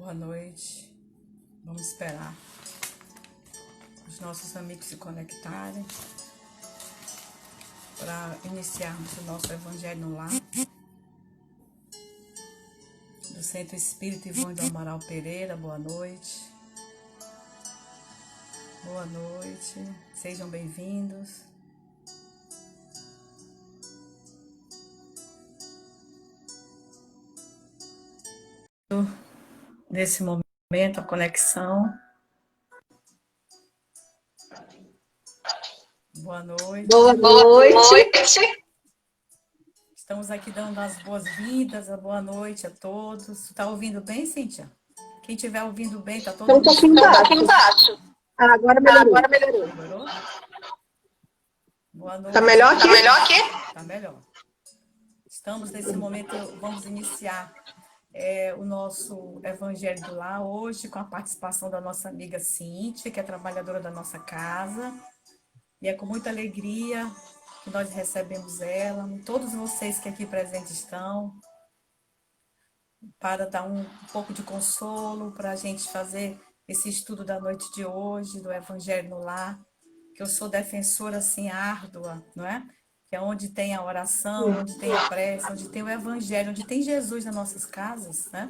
Boa noite. Vamos esperar os nossos amigos se conectarem para iniciarmos o nosso Evangelho no Lar, do Centro Espírita Ivone do Amaral Pereira. Boa noite. Boa noite. Sejam bem-vindos. Nesse momento, a conexão. Boa noite. Boa noite. Estamos aqui dando as boas-vindas, a boa noite a todos. Está ouvindo bem, Cíntia? Quem estiver ouvindo bem, está todo mundo... Um pouquinho baixo. Agora melhorou. Melhorou? Boa noite. Tá melhor aqui? Tá melhor. Estamos nesse momento, vamos iniciar o nosso Evangelho do Lar hoje com a participação da nossa amiga Cíntia, que é trabalhadora da nossa casa. E é com muita alegria que nós recebemos ela, todos vocês que aqui presentes estão, para dar um pouco de consolo, para a gente fazer esse estudo da noite de hoje, do Evangelho no Lar, que eu sou defensora, assim, árdua, não é? Que é onde tem a oração, onde tem a prece, onde tem o Evangelho, onde tem Jesus nas nossas casas, né?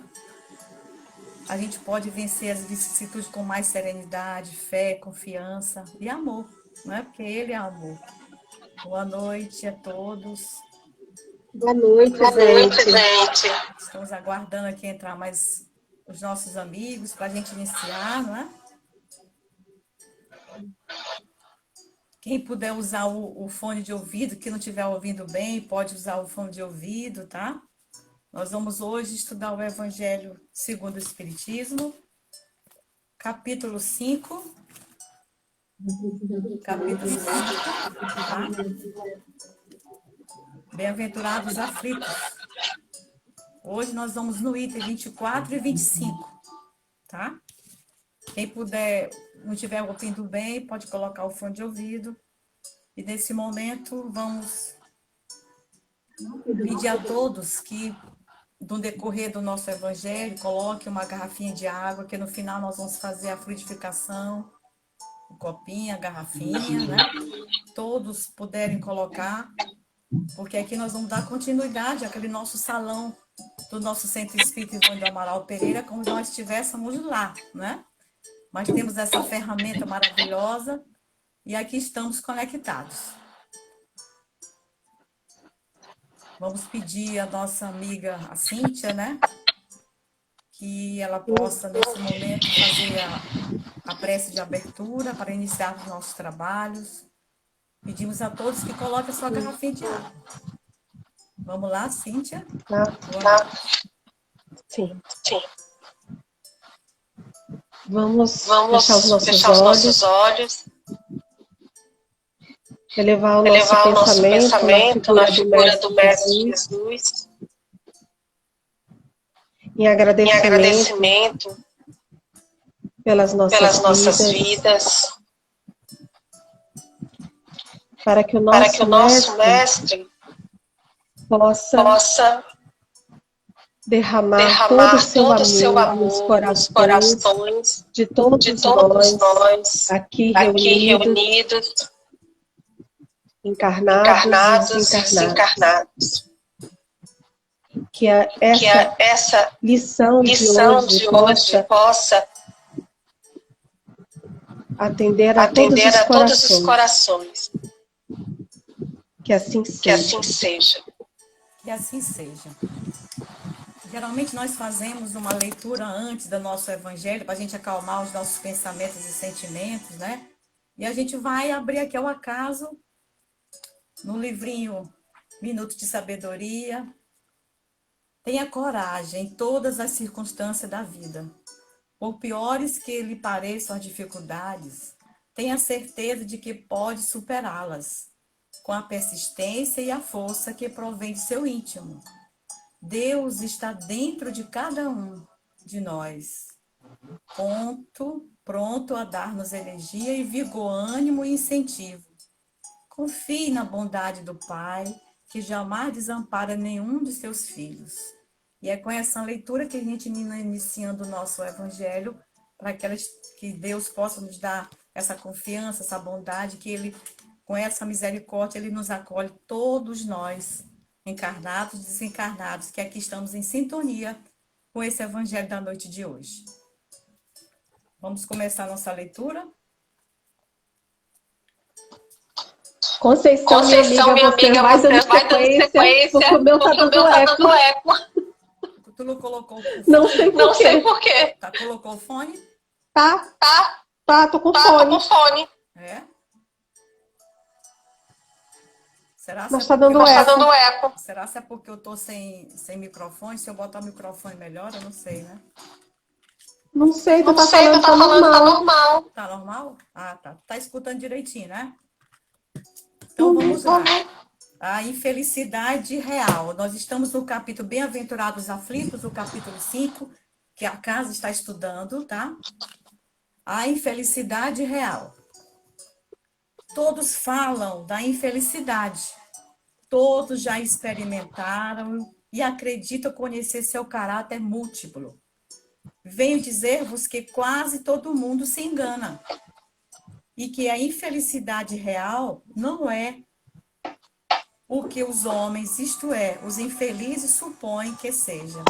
A gente pode vencer as vicissitudes com mais serenidade, fé, confiança e amor, não é? Porque Ele é amor. Boa noite a todos. Boa noite, gente. Estamos aguardando aqui entrar mais os nossos amigos para a gente iniciar, não é? Quem puder usar o fone de ouvido, que não estiver ouvindo bem, pode usar o fone de ouvido, tá? Nós vamos hoje estudar o Evangelho segundo o Espiritismo, capítulo 5. Capítulo 5, tá? Bem-aventurados aflitos. Hoje nós vamos no item 24 e 25, tá? Quem puder, não estiver ouvindo bem, pode colocar o fone de ouvido. E nesse momento vamos pedir a todos que, no decorrer do nosso evangelho, coloque uma garrafinha de água, que no final nós vamos fazer a fluidificação, o copinho, a garrafinha, né? Todos puderem colocar, porque aqui nós vamos dar continuidade àquele nosso salão do nosso Centro Espírita Ivone do Amaral Pereira, como se nós estivéssemos lá, né? Mas temos essa ferramenta maravilhosa e aqui estamos conectados. Vamos pedir à nossa amiga, a Cíntia, né? Que ela possa, nesse momento, fazer a prece de abertura para iniciar os nossos trabalhos. Pedimos a todos que coloquem a sua garrafinha de água. Vamos lá, Cíntia? Sim. Vamos fechar os nossos olhos. Elevar o nosso pensamento na figura do Mestre Jesus. Em agradecimento pelas nossas vidas. Para que o nosso Mestre possa derramar todo o seu amor nos corações de todos nós aqui reunidos, encarnados e desencarnados. Que essa lição de hoje possa atender a todos os corações. Que assim seja. Que assim seja. Geralmente nós fazemos uma leitura antes do nosso evangelho, para a gente acalmar os nossos pensamentos e sentimentos, né? E a gente vai abrir aqui ao acaso, no livrinho Minuto de Sabedoria. Tenha coragem em todas as circunstâncias da vida. Por piores que lhe pareçam as dificuldades, tenha certeza de que pode superá-las, com a persistência e a força que provém de seu íntimo. Deus está dentro de cada um de nós, pronto a dar-nos energia e vigor, ânimo e incentivo. Confie na bondade do Pai, que jamais desampara nenhum de seus filhos. E é com essa leitura que a gente iniciando o nosso evangelho, para que Deus possa nos dar essa confiança, essa bondade, que Ele, com essa misericórdia, Ele nos acolhe, todos nós, encarnados, desencarnados, que aqui estamos em sintonia com esse evangelho da noite de hoje. Vamos começar a nossa leitura? Conceição, minha amiga, você vai dando sequência, porque o meu tá dando eco. Tu não colocou o fone? Não sei por quê. Tá, colocou o fone? Tá, tô com fone. É? Será Mas tá dando eco. Será que é porque eu tô sem microfone? Se eu botar o microfone melhor, eu não sei, né? Não sei, tu tá falando, tá normal. Tá normal? Ah, tá. Tá escutando direitinho, né? Então, vamos lá. A infelicidade real. Nós estamos no capítulo Bem-aventurados aflitos, o capítulo 5, que a casa está estudando, tá? A infelicidade real. Todos falam da infelicidade. Todos já experimentaram e acreditam conhecer seu caráter múltiplo. Venho dizer-vos que quase todo mundo se engana. E que a infelicidade real não é o que os homens, isto é, os infelizes, supõem que seja.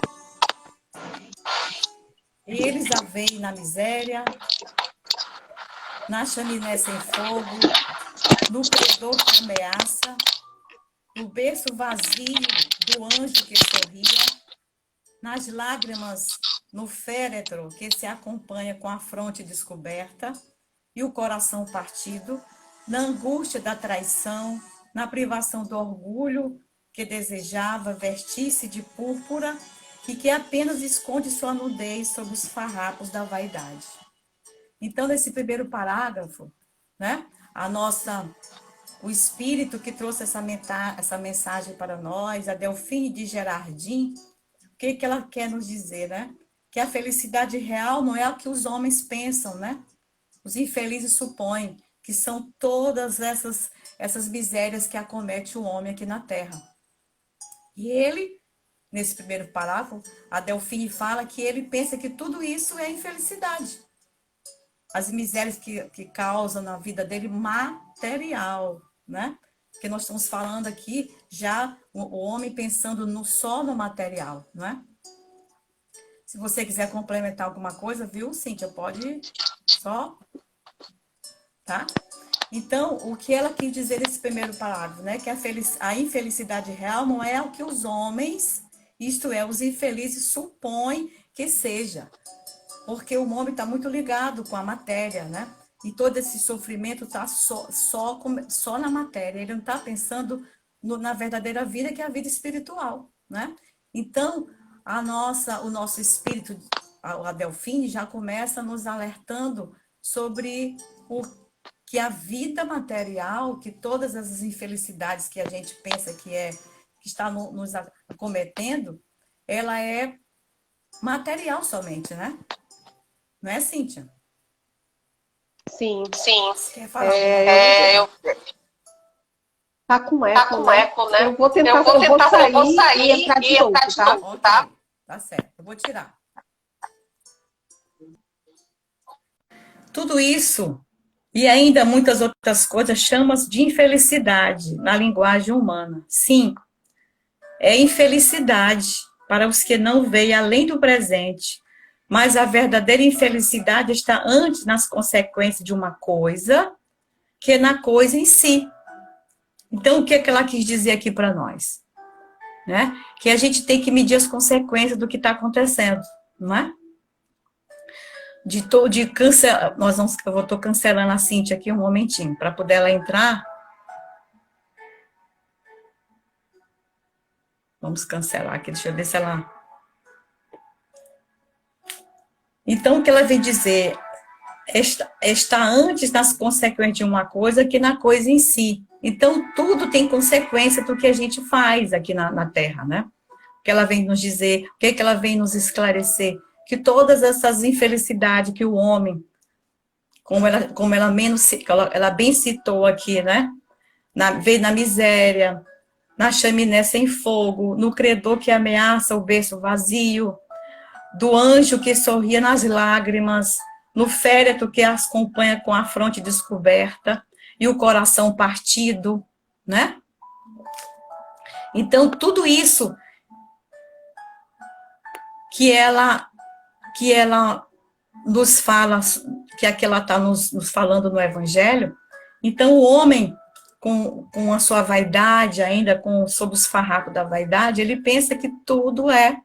Eles a veem na miséria, na chaminé sem fogo, no credor que ameaça, no berço vazio do anjo que sorria, nas lágrimas no féretro que se acompanha com a fronte descoberta e o coração partido, na angústia da traição, na privação do orgulho que desejava vestir-se de púrpura e que apenas esconde sua nudez sob os farrapos da vaidade. Então, nesse primeiro parágrafo, né, o espírito que trouxe essa mensagem para nós, a Delfine de Gerardin, o que ela quer nos dizer, né? Que a felicidade real não é o que os homens pensam, né? Os infelizes supõem que são todas essas misérias que acomete o homem aqui na Terra. E ele, nesse primeiro parágrafo, a Delfine fala que ele pensa que tudo isso é infelicidade. As misérias que causam na vida dele material, né? Porque nós estamos falando aqui já o homem pensando só no material, né? Se você quiser complementar alguma coisa, viu, Cíntia? Pode só, tá? Então, o que ela quis dizer nesse primeiro parágrafo, né? Que a infelicidade real não é o que os homens, isto é, os infelizes, supõem que seja. Porque o homem está muito ligado com a matéria, né? E todo esse sofrimento está só na matéria. Ele não está pensando na verdadeira vida, que é a vida espiritual, né? Então, o nosso espírito, a Delfine, já começa nos alertando sobre que a vida material, que todas as infelicidades que a gente pensa que está nos acometendo, ela é material somente, né? Não é, Cíntia? Sim. Quer falar? Tá com eco, né? Eu vou sair e entrar de novo, tá? Okay. Tá certo, eu vou tirar. Tudo isso e ainda muitas outras coisas chamam-se de infelicidade na linguagem humana. Sim, é infelicidade para os que não veem além do presente, mas a verdadeira infelicidade está antes nas consequências de uma coisa que na coisa em si. Então, o que ela quis dizer aqui para nós? Né? Que a gente tem que medir as consequências do que está acontecendo, não é? Eu estou cancelando a Cíntia aqui um momentinho, para poder ela entrar. Vamos cancelar aqui, deixa eu ver se ela... Então, o que ela vem dizer? Está antes das consequências de uma coisa que na coisa em si. Então, tudo tem consequência do que a gente faz aqui na Terra, né? O que ela vem nos dizer, o que ela vem nos esclarecer? Que todas essas infelicidades que o homem, como ela bem citou aqui, né? Vê na miséria, na chaminé sem fogo, no credor que ameaça o berço vazio, do anjo que sorria nas lágrimas, no féretro que as acompanha com a fronte descoberta e o coração partido, né? Então, tudo isso que ela nos fala, que aqui ela está nos falando no Evangelho, então o homem, com a sua vaidade ainda, sob os farrapos da vaidade, ele pensa que tudo é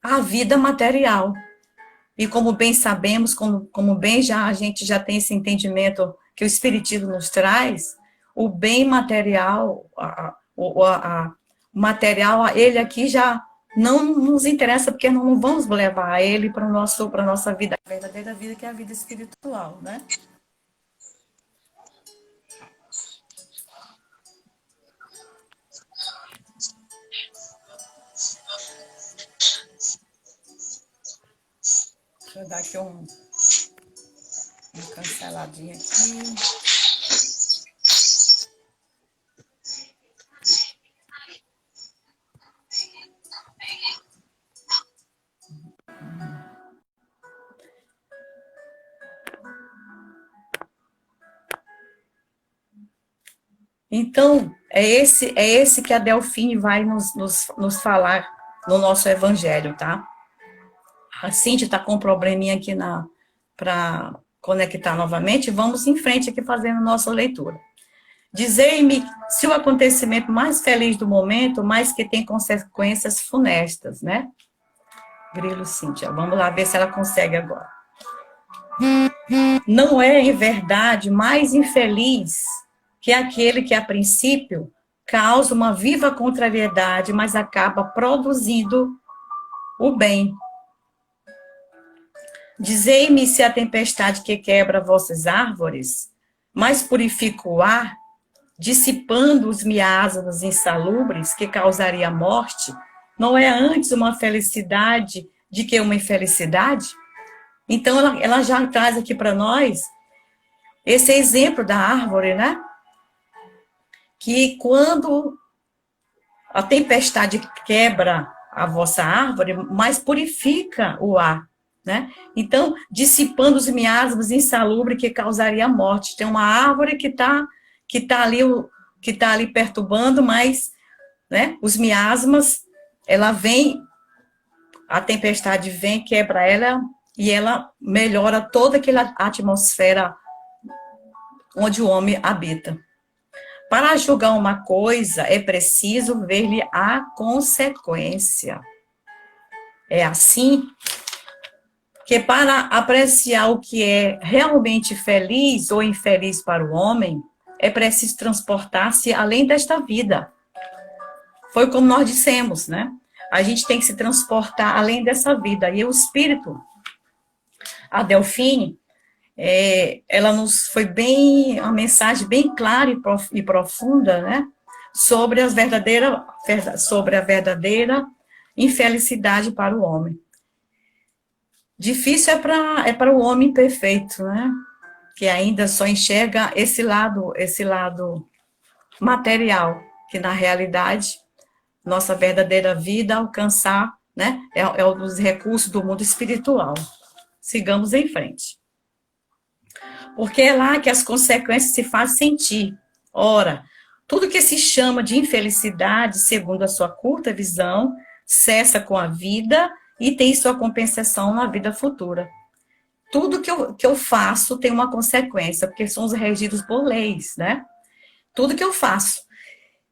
a vida material. E como bem sabemos, como bem a gente já tem esse entendimento que o Espiritismo nos traz, o bem material, o material, ele aqui já não nos interessa, porque não vamos levar ele para a nossa vida, a verdadeira vida, que é a vida espiritual, né? Deixa eu dar aqui uma canceladinha aqui. Então, é esse que a Delfine vai nos falar no nosso Evangelho, tá? A Cíntia está com um probleminha aqui para conectar novamente. Vamos em frente aqui fazendo nossa leitura. Dizei-me se o acontecimento mais feliz do momento, mas que tem consequências funestas, né? Grilo, Cíntia. Vamos lá ver se ela consegue agora. Não é, em verdade, mais infeliz que aquele que, a princípio, causa uma viva contrariedade, mas acaba produzindo o bem. Dizei-me se a tempestade que quebra vossas árvores, mais purifica o ar, dissipando os miasmas insalubres que causaria a morte, não é antes uma felicidade de que uma infelicidade? Então, ela já traz aqui para nós esse exemplo da árvore, né? Que quando a tempestade quebra a vossa árvore, mais purifica o ar, né? Então, dissipando os miasmas insalubres que causaria a morte. Tem uma árvore que tá ali perturbando, mas, né, os miasmas, a tempestade vem, quebra ela, e ela melhora toda aquela atmosfera onde o homem habita. Para julgar uma coisa, é preciso ver-lhe a consequência. É assim que, para apreciar o que é realmente feliz ou infeliz para o homem, é preciso transportar-se além desta vida. Foi como nós dissemos, né? A gente tem que se transportar além dessa vida. E o Espírito, a Delfine, ela nos foi uma mensagem bem clara e profunda, né? Sobre a verdadeira infelicidade para o homem. Difícil é para o homem perfeito, né? Que ainda só enxerga esse lado material, que na realidade, nossa verdadeira vida alcançar, né? É um dos recursos do mundo espiritual. Sigamos em frente. Porque é lá que as consequências se fazem sentir. Ora, tudo que se chama de infelicidade, segundo a sua curta visão, cessa com a vida e tem sua compensação na vida futura. Tudo que eu faço tem uma consequência, porque somos regidos por leis, né? Tudo que eu faço.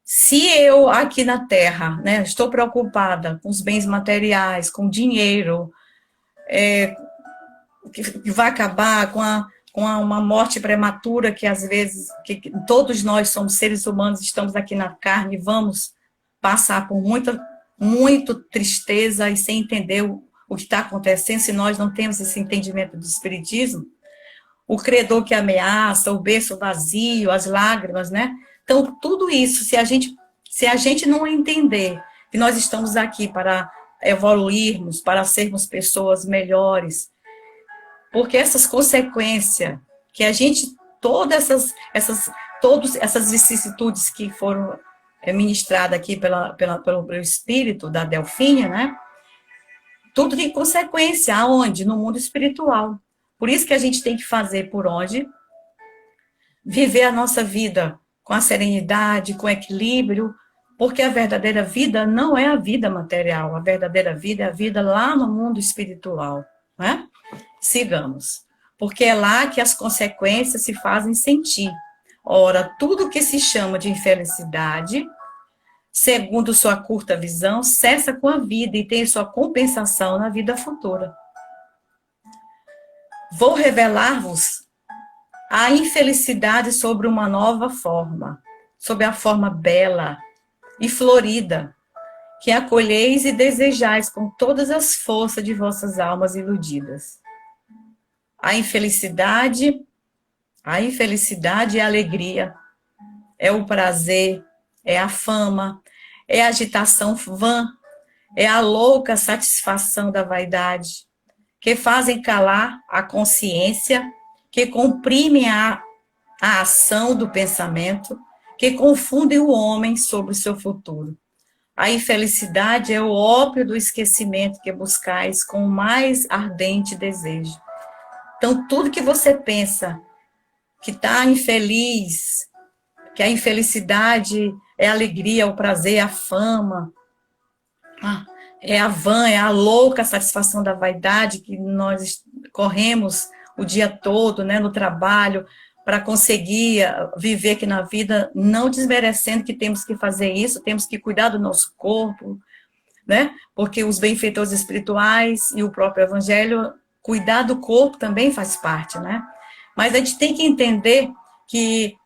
Se eu, aqui na Terra, né, estou preocupada com os bens materiais, com o dinheiro, que vai acabar com uma morte prematura, que às vezes, que todos nós somos seres humanos, estamos aqui na carne, vamos passar por muita tristeza e sem entender o que está acontecendo, se nós não temos esse entendimento do Espiritismo, o credor que ameaça, o berço vazio, as lágrimas, né? Então, tudo isso, se a gente não entender que nós estamos aqui para evoluirmos, para sermos pessoas melhores, porque essas consequências que a gente, todas todas essas vicissitudes que foram ministradas aqui pelo espírito da Delfínia, né? Tudo tem consequência, aonde? No mundo espiritual. Por isso que a gente tem que fazer por onde? Viver a nossa vida com a serenidade, com equilíbrio, porque a verdadeira vida não é a vida material, a verdadeira vida é a vida lá no mundo espiritual, né? Sigamos, porque é lá que as consequências se fazem sentir. Ora, tudo que se chama de infelicidade, segundo sua curta visão, cessa com a vida e tem sua compensação na vida futura. Vou revelar-vos a infelicidade sobre uma nova forma, sob a forma bela e florida, que acolheis e desejais com todas as forças de vossas almas iludidas. A infelicidade é a alegria, é o prazer, é a fama, é a agitação vã, é a louca satisfação da vaidade, que fazem calar a consciência, que comprimem a ação do pensamento, que confundem o homem sobre o seu futuro. A infelicidade é o ópio do esquecimento que buscais com o mais ardente desejo. Então, tudo que você pensa que está infeliz, que a infelicidade é a alegria, o prazer, a fama, é a vã, é a louca satisfação da vaidade que nós corremos o dia todo, né, no trabalho, para conseguir viver aqui na vida, não desmerecendo que temos que fazer isso, temos que cuidar do nosso corpo, né, porque os benfeitores espirituais e o próprio evangelho, cuidar do corpo também faz parte, né, mas a gente tem que entender que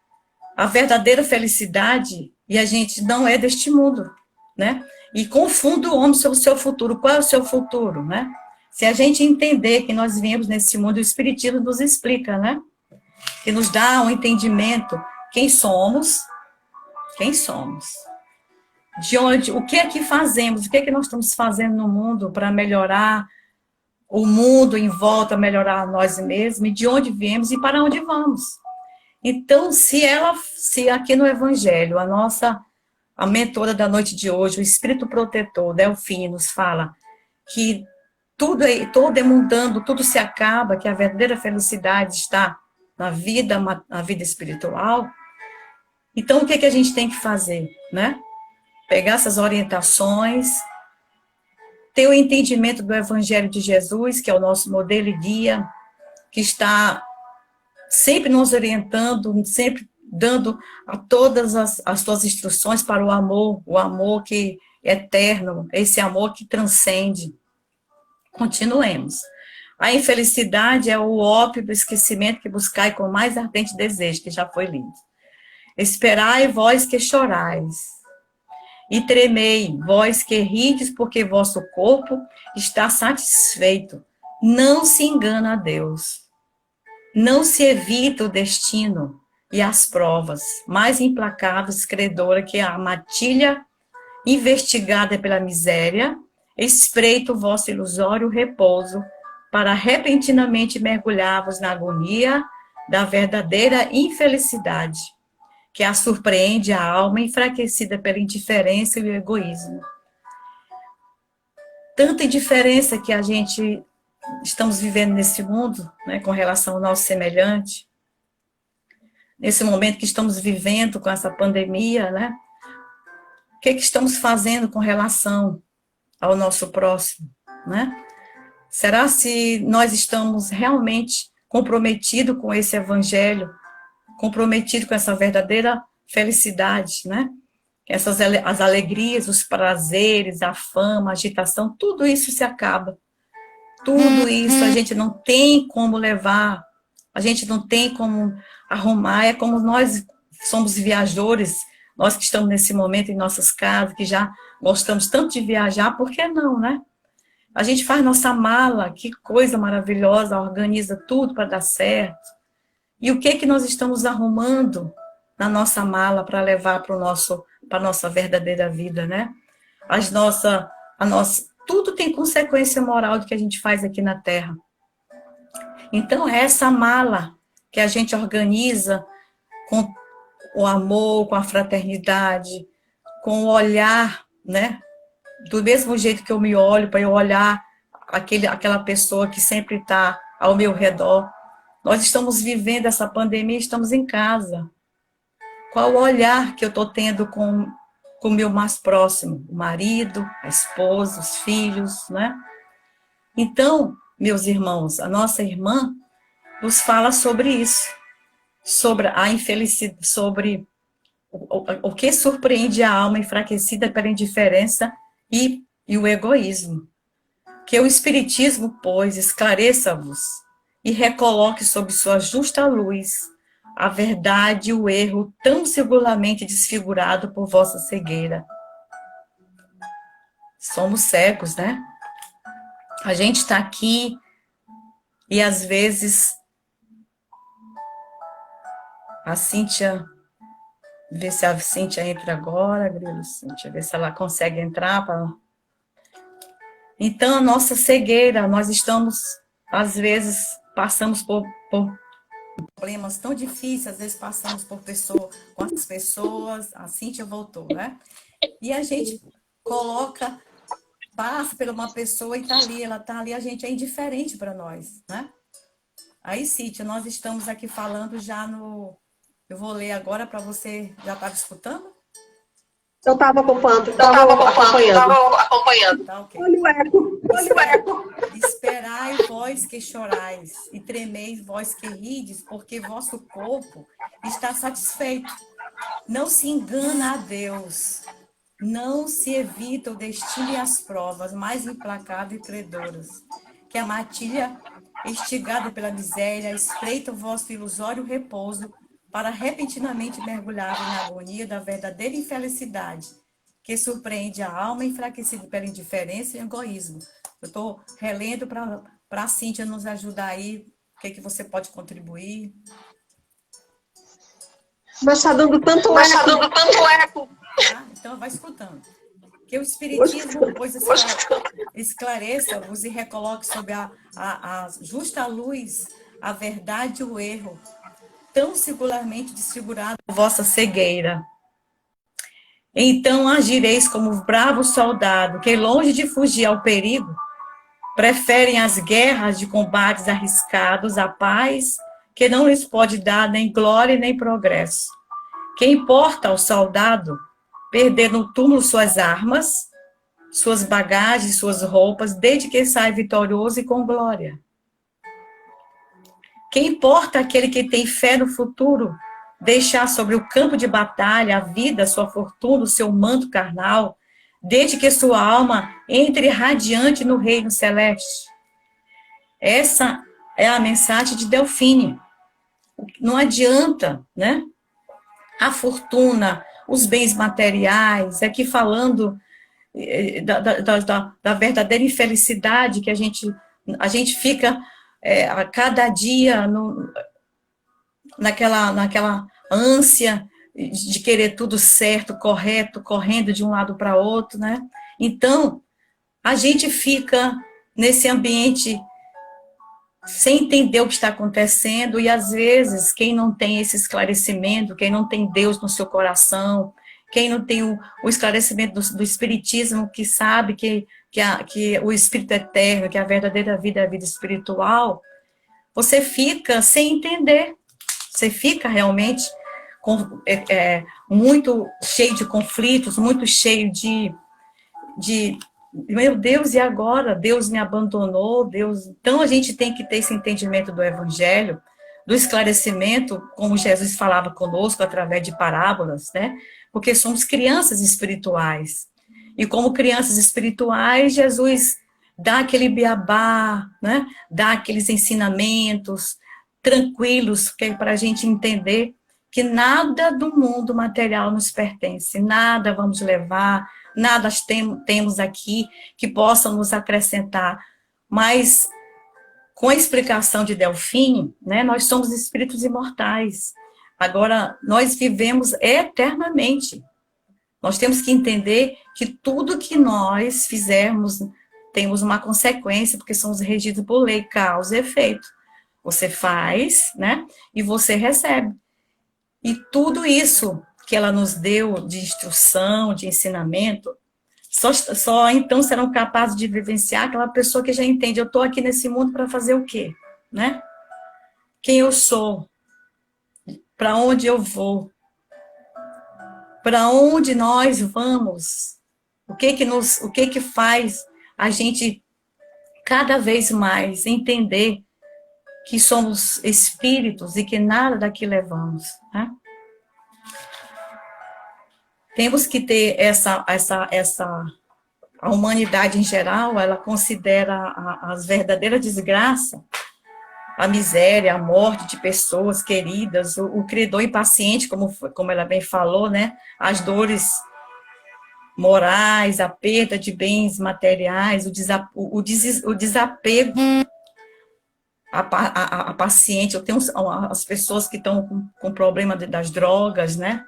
a verdadeira felicidade, e a gente não é deste mundo, né, e confunde o homem sobre o seu futuro. Qual é o seu futuro, né? Se a gente entender que nós viemos nesse mundo, o Espiritismo nos explica, né? Que nos dá um entendimento, quem somos, de onde, o que é que fazemos, o que é que nós estamos fazendo no mundo para melhorar o mundo em volta, melhorar nós mesmos, e de onde viemos e para onde vamos. Então, se aqui no Evangelho, a mentora da noite de hoje, o Espírito Protetor, Delfim, nos fala que tudo é mudando, tudo se acaba, que a verdadeira felicidade está na vida espiritual. Então, o que a gente tem que fazer, né? Pegar essas orientações, ter o entendimento do Evangelho de Jesus, que é o nosso modelo e guia, que está sempre nos orientando, sempre dando a todas as suas instruções para o amor que é eterno, esse amor que transcende. Continuemos. A infelicidade é o ópio do esquecimento que buscai com mais ardente desejo, que já foi lido. Esperai, vós que chorais, e tremei, vós que rides, porque vosso corpo está satisfeito. Não se engana a Deus. Não se evita o destino e as provas mais implacáveis, credora que a matilha investigada pela miséria, espreita o vosso ilusório repouso, para repentinamente mergulhar-vos na agonia da verdadeira infelicidade, que a surpreende a alma enfraquecida pela indiferença e o egoísmo. Tanta indiferença que a gente estamos vivendo nesse mundo, né, com relação ao nosso semelhante, nesse momento que estamos vivendo com essa pandemia, né? O que estamos fazendo com relação ao nosso próximo, né? Será se nós estamos realmente comprometidos com esse evangelho, comprometidos com essa verdadeira felicidade, né? As alegrias, os prazeres, a fama, a agitação, tudo isso se acaba. Tudo isso a gente não tem como levar, a gente não tem como arrumar, é como nós somos viajores, nós que estamos nesse momento em nossas casas, que já gostamos tanto de viajar, por que não, né? A gente faz nossa mala, que coisa maravilhosa, organiza tudo para dar certo. E o que nós estamos arrumando na nossa mala para levar para a nossa verdadeira vida, né? Tudo tem consequência moral do que a gente faz aqui na Terra. Então, é essa mala que a gente organiza com o amor, com a fraternidade, com o olhar, né? Do mesmo jeito que eu me olho, para eu olhar aquela pessoa que sempre está ao meu redor. Nós estamos vivendo essa pandemia, estamos em casa. Qual o olhar que eu estou tendo com o meu mais próximo? O marido, a esposa, os filhos, né? Então, meus irmãos, a nossa irmã nos fala sobre isso, sobre a infelicidade, sobre o que surpreende a alma enfraquecida pela indiferença e o egoísmo. Que o Espiritismo, pois, esclareça-vos e recoloque sob sua justa luz a verdade e o erro tão singularmente desfigurado por vossa cegueira. Somos cegos, né? A gente está aqui e às vezes a Cíntia, ver se a Cíntia entra agora, Grilo, Cíntia, ver se ela consegue entrar. Então, a nossa cegueira, nós estamos, às vezes, passamos por problemas tão difíceis, às vezes passamos com as pessoas, a Cíntia voltou, né? E a gente passa por uma pessoa e ela tá ali, a gente é indiferente para nós, né? Aí, Cíntia, nós estamos aqui falando já eu vou ler agora para você, já estava escutando? Eu estava acompanhando. Tá, ok. Olha o eco. Esperai vós que chorais, e tremeis vós que rides, porque vosso corpo está satisfeito. Não se engana a Deus, não se evita o destino e as provas mais implacáveis e credoras, que a matilha, estigada pela miséria, espreita o vosso ilusório repouso, para repentinamente mergulhar na agonia da verdadeira infelicidade, que surpreende a alma enfraquecida pela indiferença e egoísmo. Eu estou relendo para a Cíntia nos ajudar aí, o que você pode contribuir. Mas está dando tanto eco. Tá? Então, vai escutando. Que o Espiritismo, pois, esclareça-vos e recoloque sob a justa luz a verdade e o erro, tão singularmente desfigurado por vossa cegueira. Então agireis como bravo soldado, que longe de fugir ao perigo, preferem as guerras de combates arriscados à paz, que não lhes pode dar nem glória nem progresso. Que importa ao soldado perder no túmulo suas armas, suas bagagens, suas roupas, desde que saia vitorioso e com glória? Que importa aquele que tem fé no futuro deixar sobre o campo de batalha a vida, sua fortuna, o seu manto carnal, desde que sua alma entre radiante no reino celeste? Essa é a mensagem de Delfine. Não adianta, né? A fortuna, os bens materiais, aqui falando da verdadeira infelicidade que a gente fica a cada dia naquela ânsia de querer tudo certo, correto, correndo de um lado para outro, né? Então, a gente fica nesse ambiente sem entender o que está acontecendo, e às vezes, quem não tem esse esclarecimento, quem não tem Deus no seu coração, quem não tem o esclarecimento do Espiritismo, que sabe que o Espírito é eterno, que a verdadeira vida é a vida espiritual, você fica sem entender, você fica realmente muito cheio de conflitos, muito cheio de meu Deus, e agora? Deus me abandonou, Deus... Então, a gente tem que ter esse entendimento do Evangelho, do esclarecimento, como Jesus falava conosco, através de parábolas, né? Porque somos crianças espirituais. E como crianças espirituais, Jesus dá aquele beabá, né? Dá aqueles ensinamentos tranquilos, que é para a gente entender que nada do mundo material nos pertence, nada vamos levar, nada temos aqui que possa nos acrescentar, mas com a explicação de Delfim, né, nós somos espíritos imortais. Agora, nós vivemos eternamente. Nós temos que entender que tudo que nós fizermos temos uma consequência, porque somos regidos por lei, causa e efeito. Você faz, né, e você recebe. E tudo isso que ela nos deu de instrução, de ensinamento, só então serão capazes de vivenciar aquela pessoa que já entende, eu estou aqui nesse mundo para fazer o quê? Né? Quem eu sou? Para onde eu vou? Para onde nós vamos? O que que faz a gente cada vez mais entender que somos espíritos e que nada daqui levamos, né? Temos que ter a humanidade em geral, ela considera as verdadeiras desgraças, a miséria, a morte de pessoas queridas, o credor impaciente, como ela bem falou, né? As dores morais, a perda de bens materiais, o desapego, a paciente, eu tenho as pessoas que estão com problema das drogas, né?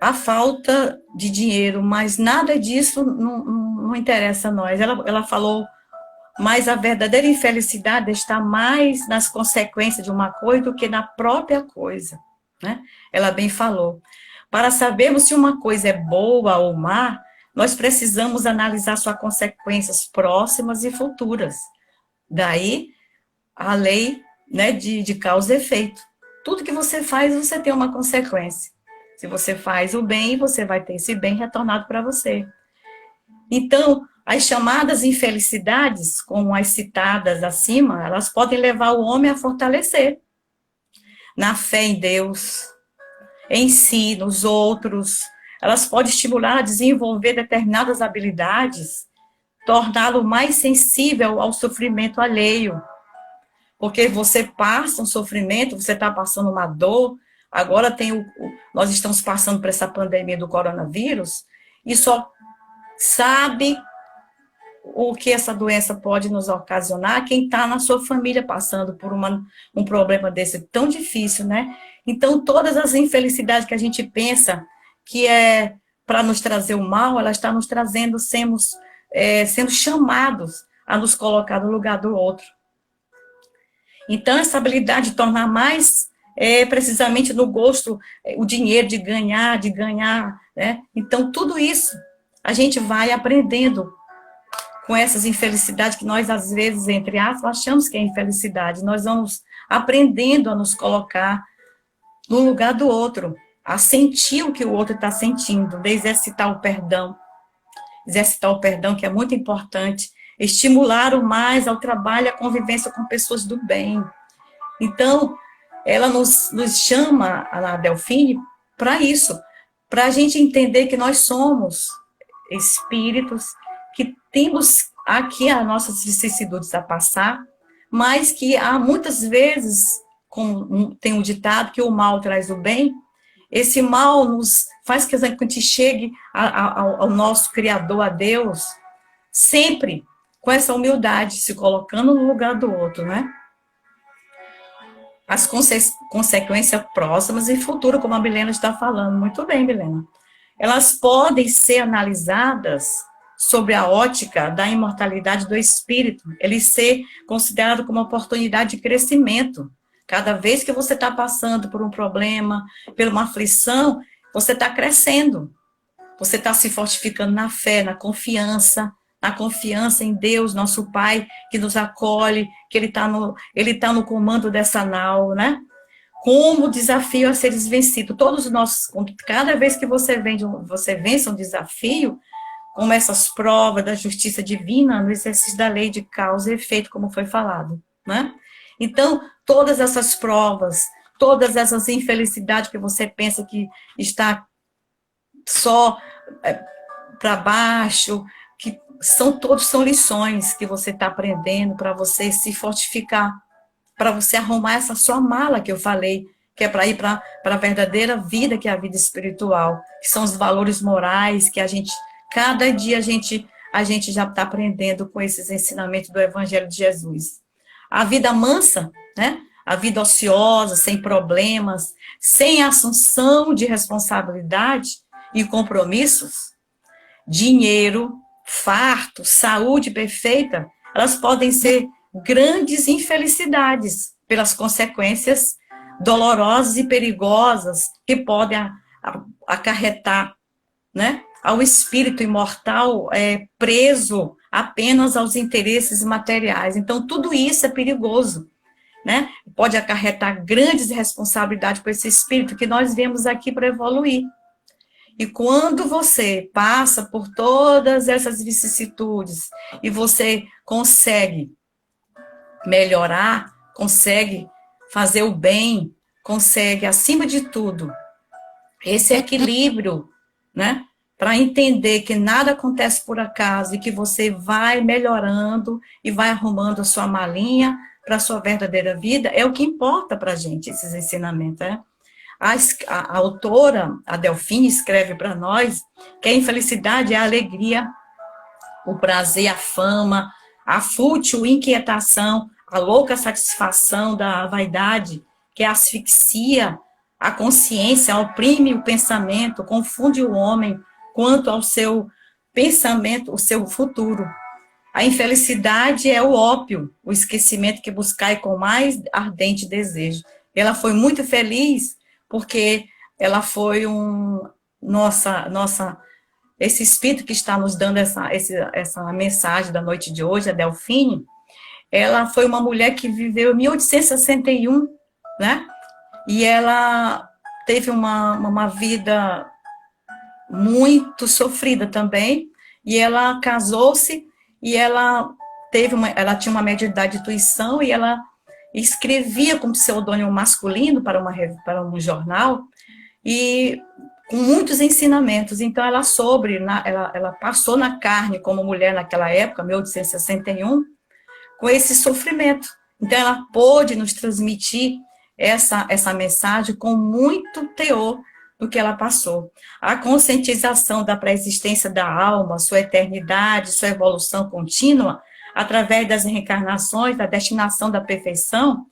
A falta de dinheiro, mas nada disso não interessa a nós. Ela falou, mas a verdadeira infelicidade está mais nas consequências de uma coisa do que na própria coisa, né? Ela bem falou. Para sabermos se uma coisa é boa ou má, nós precisamos analisar suas consequências próximas e futuras. Daí, a lei, né, de causa e efeito. Tudo que você faz, você tem uma consequência. Se você faz o bem, você vai ter esse bem retornado para você. Então, as chamadas infelicidades, como as citadas acima, elas podem levar o homem a fortalecer na fé em Deus, em si, nos outros. Elas podem estimular a desenvolver determinadas habilidades, torná-lo mais sensível ao sofrimento alheio. Porque você passa um sofrimento, você está passando uma dor, agora nós estamos passando por essa pandemia do coronavírus, e só sabe o que essa doença pode nos ocasionar quem está na sua família passando por um problema desse tão difícil, né? Então, todas as infelicidades que a gente pensa que é para nos trazer o mal, ela está nos trazendo, sendo chamados a nos colocar no lugar do outro. Então, essa habilidade de tornar mais precisamente no gosto, o dinheiro de ganhar, né? Então, tudo isso a gente vai aprendendo com essas infelicidades que nós, às vezes, entre aspas, achamos que é infelicidade. Nós vamos aprendendo a nos colocar no lugar do outro, a sentir o que o outro está sentindo, de exercitar o perdão que é muito importante, estimular o mais ao trabalho e à convivência com pessoas do bem. Então, ela nos chama, a Delfine, para isso, para a gente entender que nós somos espíritos, que temos aqui as nossas vicissitudes a passar, mas que há muitas vezes, como tem um ditado, que o mal traz o bem, esse mal nos faz que a gente chegue ao nosso Criador, a Deus, sempre com essa humildade, se colocando no lugar do outro, né? As consequências próximas e futuras, como a Milena está falando. Muito bem, Milena. Elas podem ser analisadas sobre a ótica da imortalidade do espírito, ele ser considerado como uma oportunidade de crescimento. Cada vez que você está passando por um problema, por uma aflição, você está crescendo. Você está se fortificando na fé, na confiança em Deus, nosso Pai, que nos acolhe, que Ele tá no comando dessa nau, né? Como desafio a ser vencido. Todos nós, cada vez que você vence um desafio, como essas provas da justiça divina, no exercício da lei de causa e efeito, como foi falado, né? Então, todas essas provas, todas essas infelicidades que você pensa que está só para baixo, que são lições que você está aprendendo para você se fortificar, para você arrumar essa sua mala que eu falei, que é para ir para a verdadeira vida, que é a vida espiritual, que são os valores morais que cada dia a gente já está aprendendo com esses ensinamentos do Evangelho de Jesus. A vida mansa, né? A vida ociosa, sem problemas, sem assunção de responsabilidade e compromissos, dinheiro, farto, saúde perfeita, elas podem ser grandes infelicidades pelas consequências dolorosas e perigosas que podem acarretar, né, ao espírito imortal preso apenas aos interesses materiais. Então, tudo isso é perigoso, né? Pode acarretar grandes responsabilidades para esse espírito que nós viemos aqui para evoluir. E quando você passa por todas essas vicissitudes e você consegue melhorar, consegue fazer o bem, consegue, acima de tudo, esse equilíbrio, né? Para entender que nada acontece por acaso e que você vai melhorando e vai arrumando a sua malinha para a sua verdadeira vida, é o que importa para a gente, esses ensinamentos, né? A autora, a Delfine, escreve para nós que a infelicidade é a alegria, o prazer, a fama, a fútil inquietação, a louca satisfação da vaidade, que asfixia a consciência, oprime o pensamento, confunde o homem quanto ao seu pensamento, o seu futuro. A infelicidade é o ópio, o esquecimento que buscai com mais ardente desejo. Ela foi muito feliz porque ela foi esse espírito que está nos dando essa mensagem da noite de hoje, a Delfine, ela foi uma mulher que viveu em 1861, né? E ela teve uma vida muito sofrida também, e ela casou-se, e ela tinha uma mediunidade de intuição, e ela escrevia com pseudônimo masculino para um jornal, e com muitos ensinamentos. Então, ela passou na carne como mulher naquela época, 1861, com esse sofrimento. Então, ela pôde nos transmitir essa mensagem com muito teor do que ela passou. A conscientização da pré-existência da alma, sua eternidade, sua evolução contínua, através das reencarnações, da destinação da perfeição,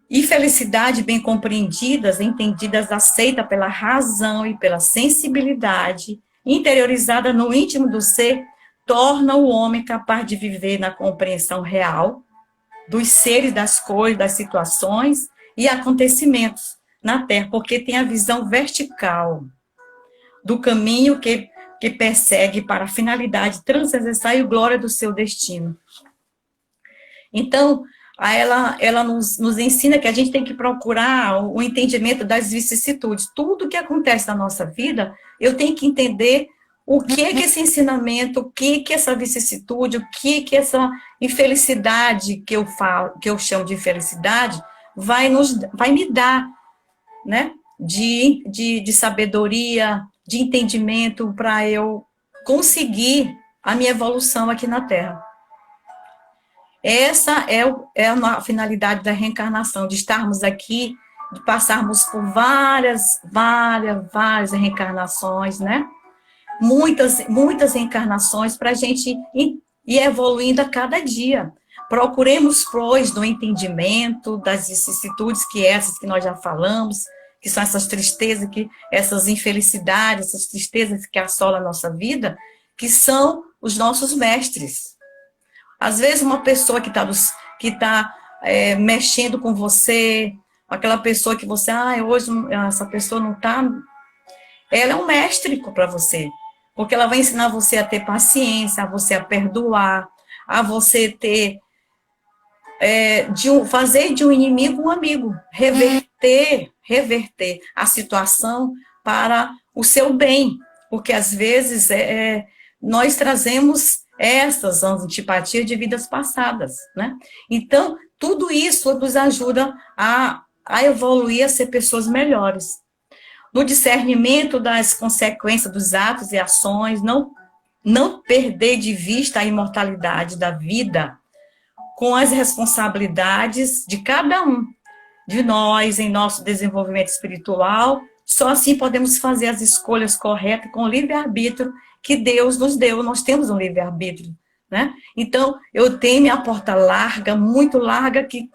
e felicidade bem compreendidas, entendidas, aceita pela razão e pela sensibilidade, interiorizada no íntimo do ser, torna o homem capaz de viver na compreensão real dos seres, das coisas, das situações e acontecimentos na Terra, porque tem a visão vertical do caminho que persegue para a finalidade transcendental e glória do seu destino. Então, ela nos ensina que a gente tem que procurar o entendimento das vicissitudes. Tudo que acontece na nossa vida, eu tenho que entender o que esse ensinamento, o que essa vicissitude, o que essa infelicidade que eu chamo de infelicidade, vai me dar, né? De sabedoria, de entendimento para eu conseguir a minha evolução aqui na Terra. Essa é a finalidade da reencarnação, de estarmos aqui, de passarmos por várias reencarnações, né? Muitas reencarnações para a gente ir evoluindo a cada dia. Procuremos, pois, no entendimento das vicissitudes, essas que nós já falamos, que são essas tristezas, essas infelicidades, essas tristezas que assolam a nossa vida, que são os nossos mestres. Às vezes, uma pessoa que está mexendo com você, aquela pessoa que você, hoje essa pessoa não está, ela é um mestre para você, porque ela vai ensinar você a ter paciência, a você a perdoar, a você ter, fazer de um inimigo um amigo, reverter a situação para o seu bem, porque às vezes nós trazemos essas antipatias de vidas passadas, né? Então, tudo isso nos ajuda a evoluir, a ser pessoas melhores. No discernimento das consequências dos atos e ações, não perder de vista a imortalidade da vida com as responsabilidades de cada um de nós em nosso desenvolvimento espiritual. Só assim podemos fazer as escolhas corretas com o livre-arbítrio que Deus nos deu. Nós temos um livre-arbítrio, né? Então, eu tenho minha porta larga, muito larga, que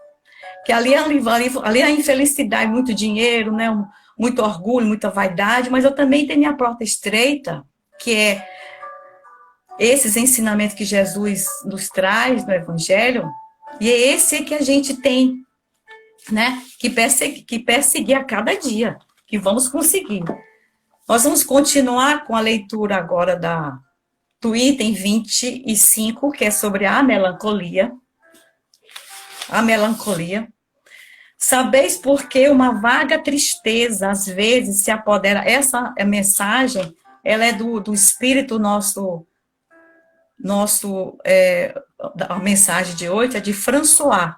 ali a infelicidade, muito dinheiro, né? Muito orgulho, muita vaidade, mas eu também tenho minha porta estreita, que é esses ensinamentos que Jesus nos traz no Evangelho, e é esse que a gente tem né? Que perseguir a cada dia, que vamos conseguir. Nós vamos continuar com a leitura agora do item 25, que é sobre a melancolia. A melancolia. Sabeis por que uma vaga tristeza, às vezes, se apodera. Essa mensagem, ela é do Espírito a mensagem de hoje é de François.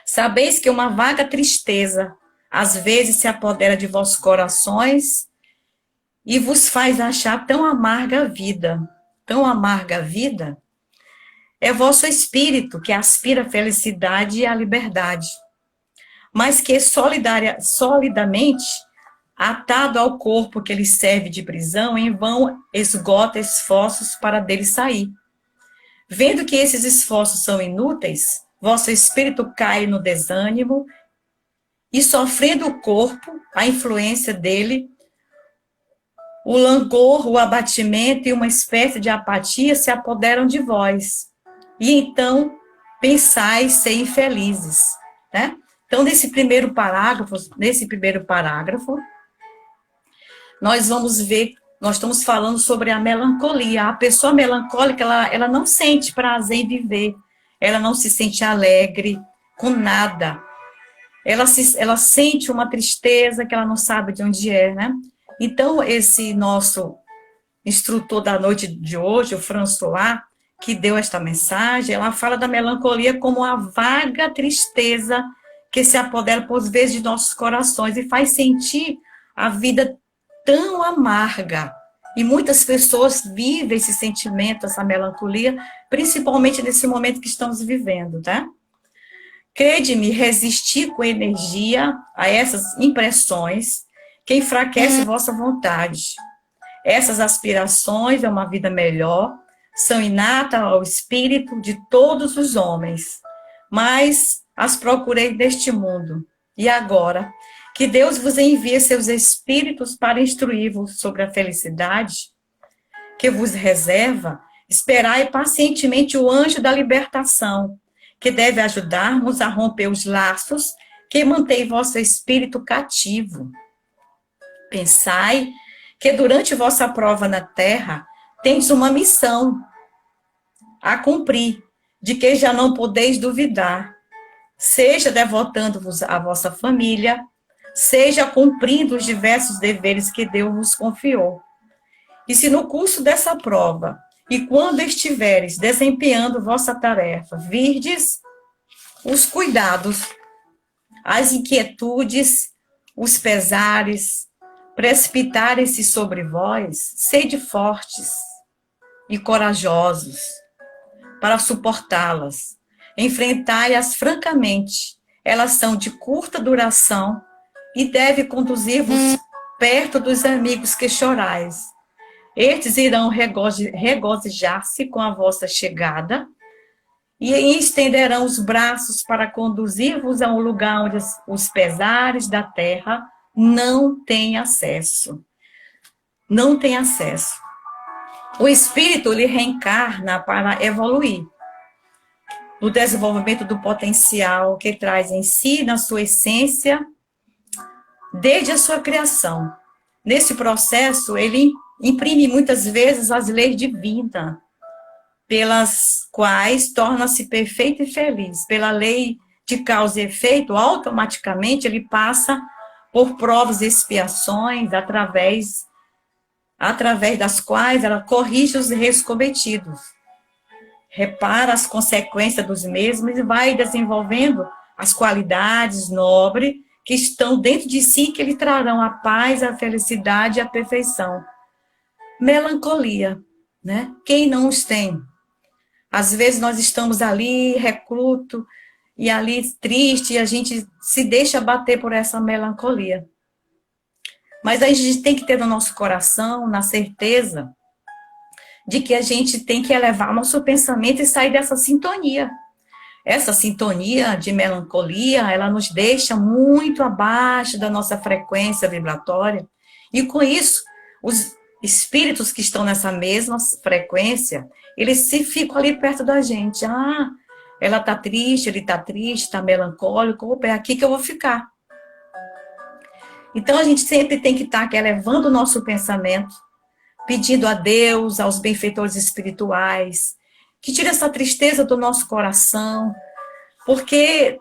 Sabeis que uma vaga tristeza, às vezes, se apodera de vossos corações e vos faz achar tão amarga a vida, é vosso espírito que aspira a felicidade e a liberdade, mas que solidamente, atado ao corpo que lhe serve de prisão, em vão esgota esforços para dele sair. Vendo que esses esforços são inúteis, vosso espírito cai no desânimo e, sofrendo o corpo, a influência dele, o langor, o abatimento e uma espécie de apatia se apoderam de vós. E então pensais ser infelizes, né? Então, nesse primeiro parágrafo, nós vamos ver, nós estamos falando sobre a melancolia. A pessoa melancólica, ela não sente prazer em viver, ela não se sente alegre com nada. Ela sente uma tristeza que ela não sabe de onde é, né? Então, esse nosso instrutor da noite de hoje, o François, que deu esta mensagem, ela fala da melancolia como a vaga tristeza que se apodera por vezes de nossos corações e faz sentir a vida tão amarga. E muitas pessoas vivem esse sentimento, essa melancolia, principalmente nesse momento que estamos vivendo, tá? Crede-me, resistir com energia a essas impressões que enfraquece vossa vontade. Essas aspirações a uma vida melhor são inatas ao espírito de todos os homens, mas as procurei neste mundo. E agora, que Deus vos envie seus espíritos para instruir-vos sobre a felicidade que vos reserva, esperai pacientemente o anjo da libertação, que deve ajudar-nos a romper os laços que mantém vosso espírito cativo. Pensai que durante vossa prova na terra, tendes uma missão a cumprir, de que já não podeis duvidar, seja devotando-vos à vossa família, seja cumprindo os diversos deveres que Deus vos confiou. E se no curso dessa prova, e quando estiveres desempenhando vossa tarefa, virdes os cuidados, as inquietudes, os pesares, precipitarem-se sobre vós, sede fortes e corajosos para suportá-las. Enfrentai-as francamente. Elas são de curta duração e devem conduzir-vos perto dos amigos que chorais. Estes irão regozijar-se com a vossa chegada e estenderão os braços para conduzir-vos a um lugar onde os pesares da terra não têm acesso. Não têm acesso. O espírito lhe reencarna para evoluir no desenvolvimento do potencial que traz em si, na sua essência, desde a sua criação. Nesse processo, ele imprime muitas vezes as leis divinas, pelas quais torna-se perfeito e feliz. Pela lei de causa e efeito, automaticamente ele passa por provas e expiações, através das quais ela corrige os erros cometidos, repara as consequências dos mesmos e vai desenvolvendo as qualidades nobres que estão dentro de si, que lhe trarão a paz, a felicidade e a perfeição. Melancolia, né? Quem não os tem? Às vezes nós estamos ali, recluso, e ali triste, e a gente se deixa bater por essa melancolia. Mas a gente tem que ter no nosso coração, na certeza, de que a gente tem que elevar nosso pensamento e sair dessa sintonia. Essa sintonia de melancolia, ela nos deixa muito abaixo da nossa frequência vibratória, e com isso, os espíritos que estão nessa mesma frequência, eles se ficam ali perto da gente. ela está triste, ele está triste, está melancólico, opa, é aqui que eu vou ficar. Então, a gente sempre tem que estar elevando o nosso pensamento, pedindo a Deus, aos benfeitores espirituais, que tire essa tristeza do nosso coração, porque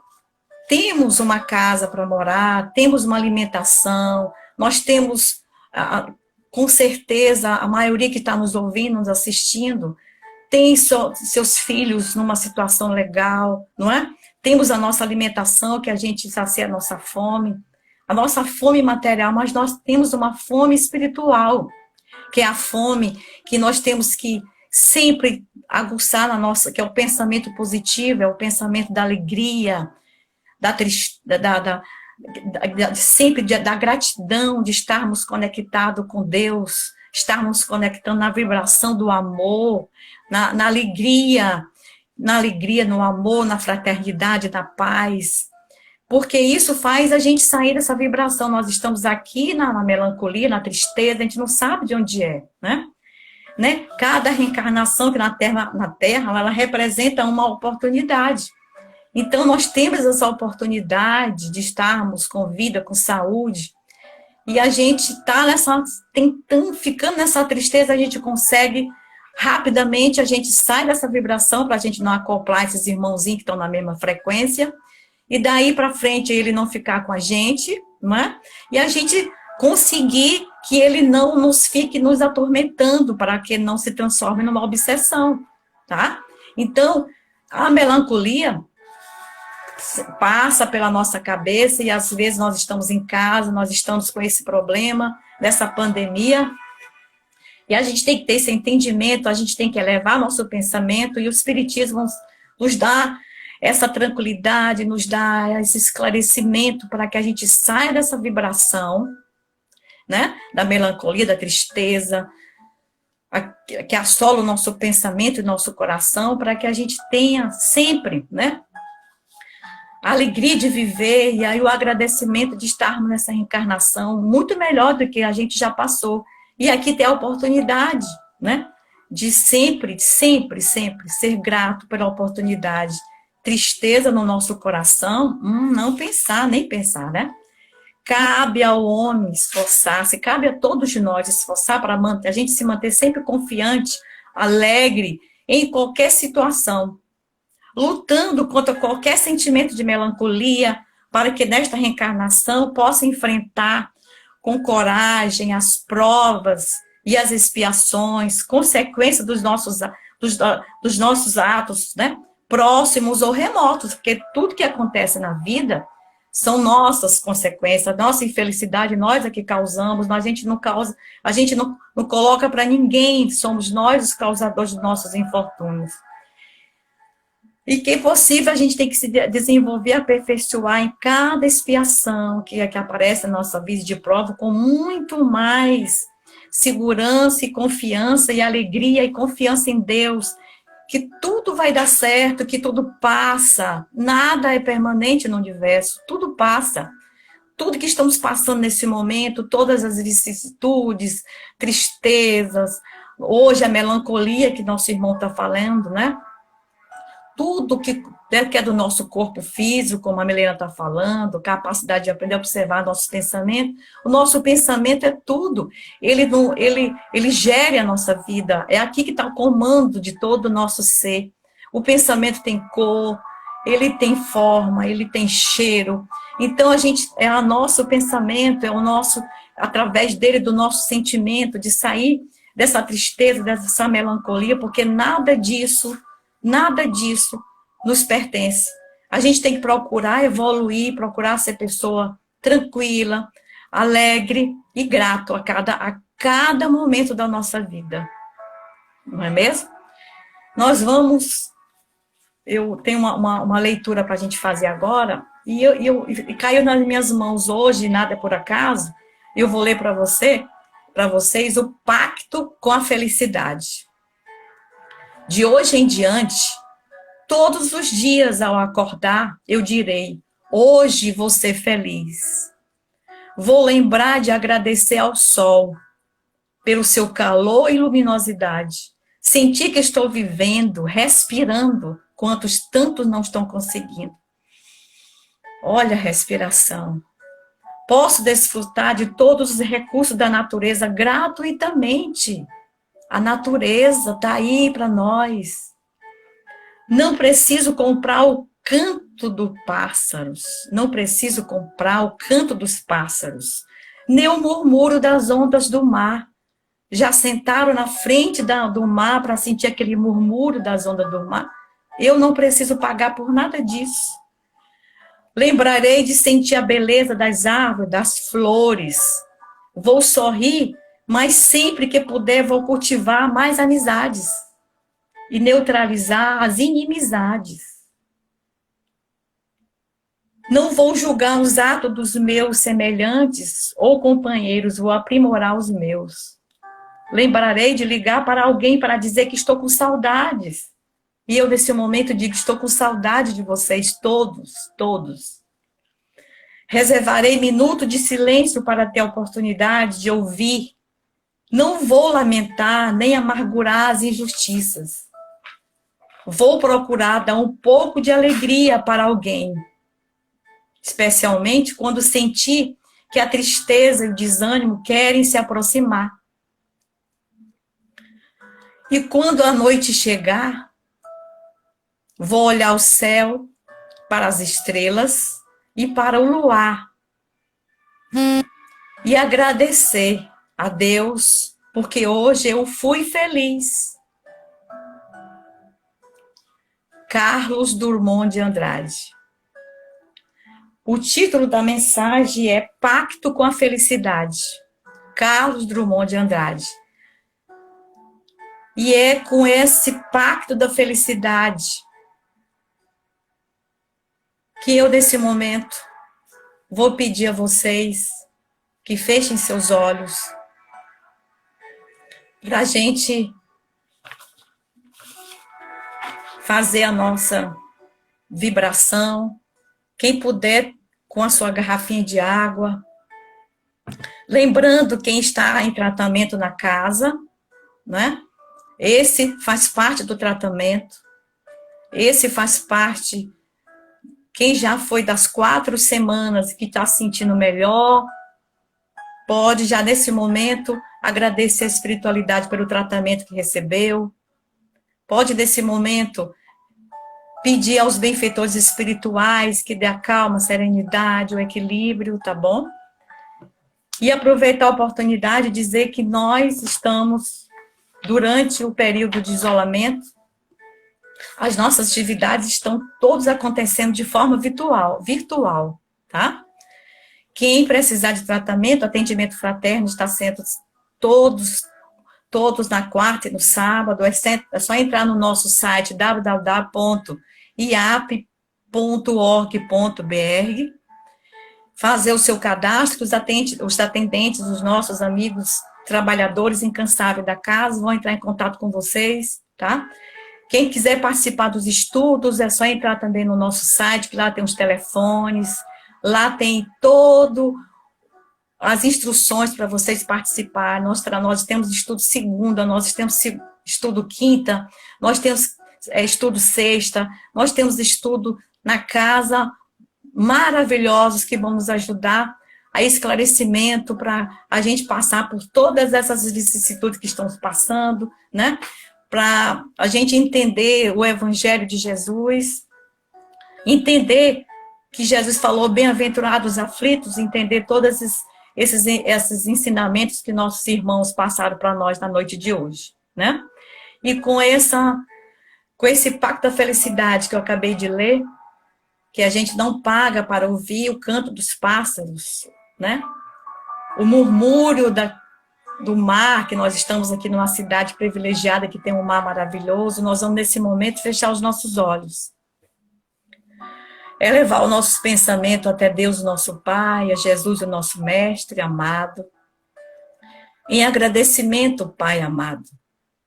temos uma casa para morar, temos uma alimentação, nós temos, com certeza, a maioria que está nos ouvindo, nos assistindo, tem seus filhos numa situação legal, não é? Temos a nossa alimentação, que a gente sacia a nossa fome material, mas nós temos uma fome espiritual, que é a fome que nós temos que sempre aguçar na nossa, que é o pensamento positivo, é o pensamento da alegria, sempre da gratidão, de estarmos conectados com Deus, estarmos conectando na vibração do amor, na alegria, no amor, na fraternidade, na paz, porque isso faz a gente sair dessa vibração. Nós estamos aqui na melancolia, na tristeza, a gente não sabe de onde é, né? Cada reencarnação que na Terra, ela representa uma oportunidade. Então, nós temos essa oportunidade de estarmos com vida, com saúde, e a gente está ficando nessa tristeza, a gente consegue, rapidamente, a gente sai dessa vibração, para a gente não acoplar esses irmãozinhos que estão na mesma frequência, e daí para frente ele não ficar com a gente, não é? E a gente conseguir que ele não nos fique nos atormentando, para que ele não se transforme numa obsessão, tá? Então, a melancolia passa pela nossa cabeça, e às vezes nós estamos em casa, nós estamos com esse problema dessa pandemia, e a gente tem que ter esse entendimento, a gente tem que elevar nosso pensamento, e o Espiritismo nos dá essa tranquilidade, nos dá esse esclarecimento para que a gente saia dessa vibração, né, da melancolia, da tristeza, que assola o nosso pensamento e nosso coração, para que a gente tenha sempre, né, a alegria de viver, e aí o agradecimento de estarmos nessa reencarnação muito melhor do que a gente já passou. E aqui tem a oportunidade, né, de sempre ser grato pela oportunidade. Tristeza no nosso coração, não pensar, nem pensar, né? Cabe ao homem esforçar-se, cabe a todos nós esforçar para a gente se manter sempre confiante, alegre, em qualquer situação, lutando contra qualquer sentimento de melancolia, para que nesta reencarnação possa enfrentar com coragem as provas e as expiações, consequências dos nossos atos, né? Próximos ou remotos, porque tudo que acontece na vida são nossas consequências, nossa infelicidade, nós é que causamos, a gente não coloca para ninguém, somos nós os causadores dos nossos infortúnios. E que é possível, a gente tem que se desenvolver, aperfeiçoar em cada expiação que aparece na nossa vida de prova, com muito mais segurança e confiança e alegria e confiança em Deus, que tudo vai dar certo, que tudo passa, nada é permanente no universo, tudo passa. Tudo que estamos passando nesse momento, todas as vicissitudes, tristezas, hoje a melancolia que nosso irmão está falando, né? Tudo que é do nosso corpo físico, como a Milena está falando, capacidade de aprender a observar nossos pensamentos. O nosso pensamento é tudo. Ele gere a nossa vida. É aqui que está o comando de todo o nosso ser. O pensamento tem cor, ele tem forma, ele tem cheiro. Então, é o nosso pensamento, através dele, do nosso sentimento, de sair dessa tristeza, dessa melancolia, porque nada disso nos pertence. A gente tem que procurar evoluir, procurar ser pessoa tranquila, alegre e grato a cada momento da nossa vida. Não é mesmo? Eu tenho uma leitura para a gente fazer agora, e caiu nas minhas mãos hoje, nada é por acaso, eu vou ler para vocês o Pacto com a Felicidade. De hoje em diante, todos os dias ao acordar, eu direi: hoje vou ser feliz. Vou lembrar de agradecer ao sol pelo seu calor e luminosidade. Sentir que estou vivendo, respirando quantos tantos não estão conseguindo. Olha a respiração. Posso desfrutar de todos os recursos da natureza gratuitamente. A natureza está aí para nós. Não preciso comprar o canto dos pássaros. Não preciso comprar o canto dos pássaros. Nem o murmúrio das ondas do mar. Já sentaram na frente do mar para sentir aquele murmúrio das ondas do mar? Eu não preciso pagar por nada disso. Lembrarei de sentir a beleza das árvores, das flores. Vou sorrir, mas sempre que puder vou cultivar mais amizades e neutralizar as inimizades. Não vou julgar os atos dos meus semelhantes ou companheiros, vou aprimorar os meus. Lembrarei de ligar para alguém para dizer que estou com saudades. E eu, nesse momento, digo, estou com saudade de vocês todos, todos. Reservarei minuto de silêncio para ter a oportunidade de ouvir. Não vou lamentar, nem amargurar as injustiças. Vou procurar dar um pouco de alegria para alguém. Especialmente quando sentir que a tristeza e o desânimo querem se aproximar. E quando a noite chegar, vou olhar o céu, para as estrelas e para o luar. E agradecer a Deus, porque hoje eu fui feliz. Carlos Drummond de Andrade. O título da mensagem é Pacto com a Felicidade. Carlos Drummond de Andrade. E é com esse pacto da felicidade que eu, nesse momento, vou pedir a vocês que fechem seus olhos para a gente fazer a nossa vibração. Quem puder, com a sua garrafinha de água. Lembrando quem está em tratamento na casa, né? Esse faz parte do tratamento. Esse faz parte. Quem já foi das 4 semanas que está se sentindo melhor, pode já nesse momento agradecer a espiritualidade pelo tratamento que recebeu. Pode nesse momento pedir aos benfeitores espirituais que dê a calma, a serenidade, o equilíbrio, tá bom? E aproveitar a oportunidade de dizer que nós estamos, durante o período de isolamento, as nossas atividades estão todas acontecendo de forma virtual, tá? Quem precisar de tratamento, atendimento fraterno está sendo todos na quarta e no sábado. É só entrar no nosso site www.iap.org.br, fazer o seu cadastro, os atendentes, os nossos amigos trabalhadores incansáveis da casa vão entrar em contato com vocês, tá? Quem quiser participar dos estudos, é só entrar também no nosso site, que lá tem os telefones, lá tem as instruções para vocês participar. Nós temos estudo segunda, nós temos estudo quinta, nós temos estudo sexta, nós temos estudo na casa, maravilhosos que vão nos ajudar a esclarecimento para a gente passar por todas essas vicissitudes que estamos passando, né? Para a gente entender o Evangelho de Jesus, entender que Jesus falou, bem-aventurados os aflitos, entender todos esses ensinamentos que nossos irmãos passaram para nós na noite de hoje, né? E com esse pacto da felicidade que eu acabei de ler, que a gente não paga para ouvir o canto dos pássaros, né? O murmúrio do mar, que nós estamos aqui numa cidade privilegiada, que tem um mar maravilhoso, nós vamos, nesse momento, fechar os nossos olhos. Elevar os nossos pensamentos até Deus, nosso Pai, a Jesus, o nosso Mestre amado. Em agradecimento, Pai amado,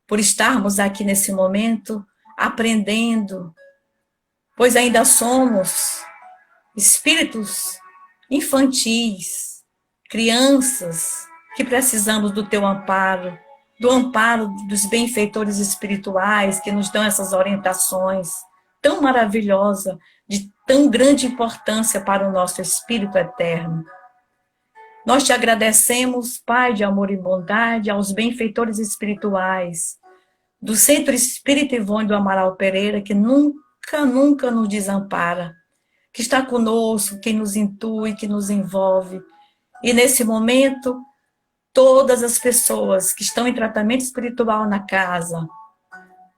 por estarmos aqui nesse momento, aprendendo, pois ainda somos espíritos infantis, crianças, que precisamos do teu amparo, do amparo dos benfeitores espirituais que nos dão essas orientações, tão maravilhosa, de tão grande importância para o nosso espírito eterno. Nós te agradecemos, Pai de amor e bondade, aos benfeitores espirituais do Centro Espírita Ivone do Amaral Pereira, que nunca, nunca nos desampara, que está conosco, que nos intui, que nos envolve. E nesse momento, todas as pessoas que estão em tratamento espiritual na casa,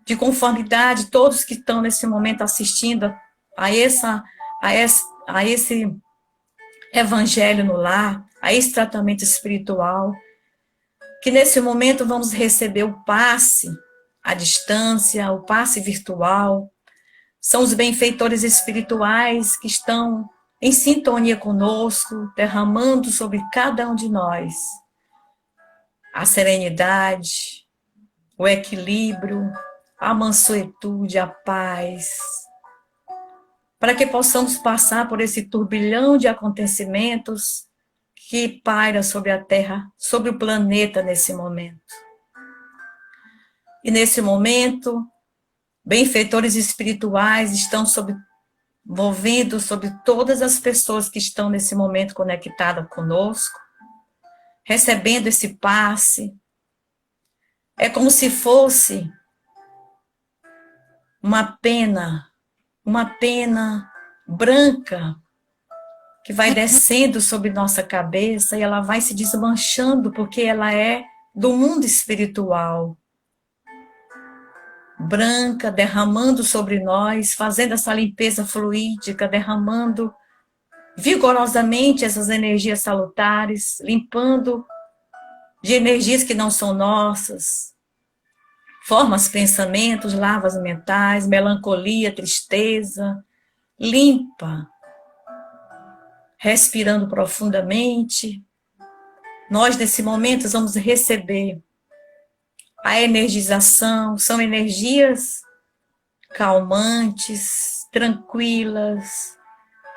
de conformidade, todos que estão nesse momento assistindo a esse evangelho no lar, a esse tratamento espiritual, que nesse momento vamos receber o passe à distância, o passe virtual. São os benfeitores espirituais que estão em sintonia conosco, derramando sobre cada um de nós a serenidade, o equilíbrio, a mansuetude, a paz, para que possamos passar por esse turbilhão de acontecimentos que paira sobre a Terra, sobre o planeta nesse momento. E nesse momento, benfeitores espirituais estão envolvendo sobre todas as pessoas que estão nesse momento conectadas conosco, recebendo esse passe. É como se fosse uma pena branca que vai descendo sobre nossa cabeça e ela vai se desmanchando porque ela é do mundo espiritual. Branca, derramando sobre nós, fazendo essa limpeza fluídica, derramando vigorosamente essas energias salutares, limpando de energias que não são nossas, formas, pensamentos, lavas mentais, melancolia, tristeza, limpa, respirando profundamente. Nós, nesse momento, vamos receber a energização, são energias calmantes, tranquilas,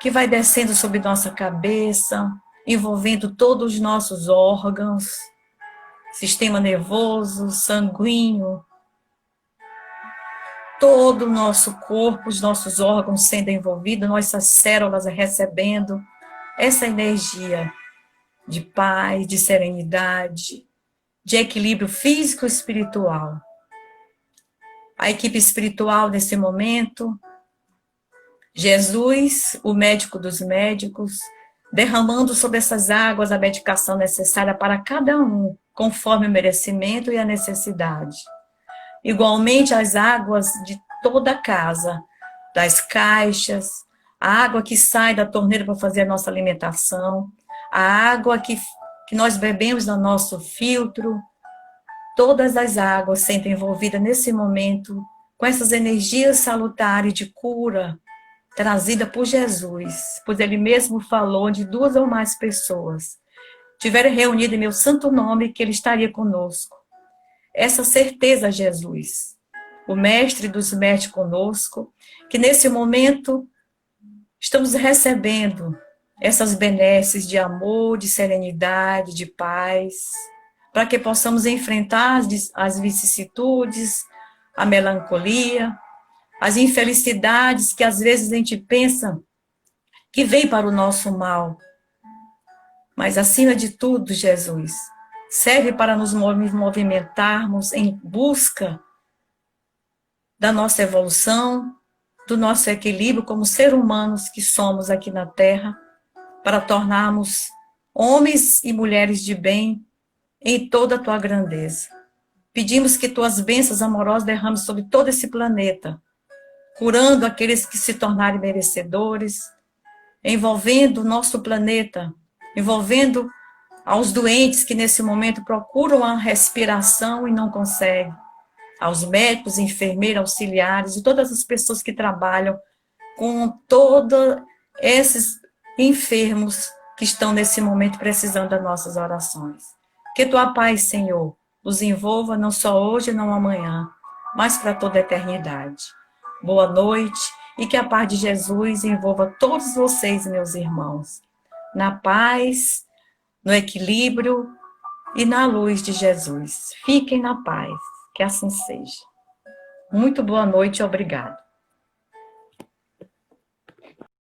que vai descendo sobre nossa cabeça, envolvendo todos os nossos órgãos, sistema nervoso, sanguíneo, todo o nosso corpo, os nossos órgãos sendo envolvidos, nossas células recebendo essa energia de paz, de serenidade, de equilíbrio físico e espiritual. A equipe espiritual nesse momento, Jesus, o médico dos médicos, derramando sobre essas águas a medicação necessária para cada um, conforme o merecimento e a necessidade. Igualmente as águas de toda a casa, das caixas, a água que sai da torneira para fazer a nossa alimentação, a água que nós bebemos no nosso filtro, todas as águas sendo envolvidas nesse momento com essas energias salutares de cura trazida por Jesus, pois ele mesmo falou de 2 ou mais pessoas tiverem reunido em meu santo nome, que ele estaria conosco. Essa certeza, Jesus, o mestre dos mestres conosco, que nesse momento estamos recebendo essas benesses de amor, de serenidade, de paz, para que possamos enfrentar as vicissitudes, a melancolia, as infelicidades que às vezes a gente pensa que vem para o nosso mal. Mas acima de tudo, Jesus, serve para nos movimentarmos em busca da nossa evolução, do nosso equilíbrio como seres humanos que somos aqui na Terra, para tornarmos homens e mulheres de bem em toda a tua grandeza. Pedimos que tuas bênçãos amorosas derrames sobre todo esse planeta, curando aqueles que se tornarem merecedores, envolvendo o nosso planeta, envolvendo aos doentes que nesse momento procuram a respiração e não conseguem, aos médicos, enfermeiros, auxiliares e todas as pessoas que trabalham com todos esses enfermos que estão nesse momento precisando das nossas orações. Que tua paz, Senhor, os envolva não só hoje, não amanhã, mas para toda a eternidade. Boa noite e que a paz de Jesus envolva todos vocês, meus irmãos, na paz, no equilíbrio e na luz de Jesus. Fiquem na paz, que assim seja. Muito boa noite e obrigado.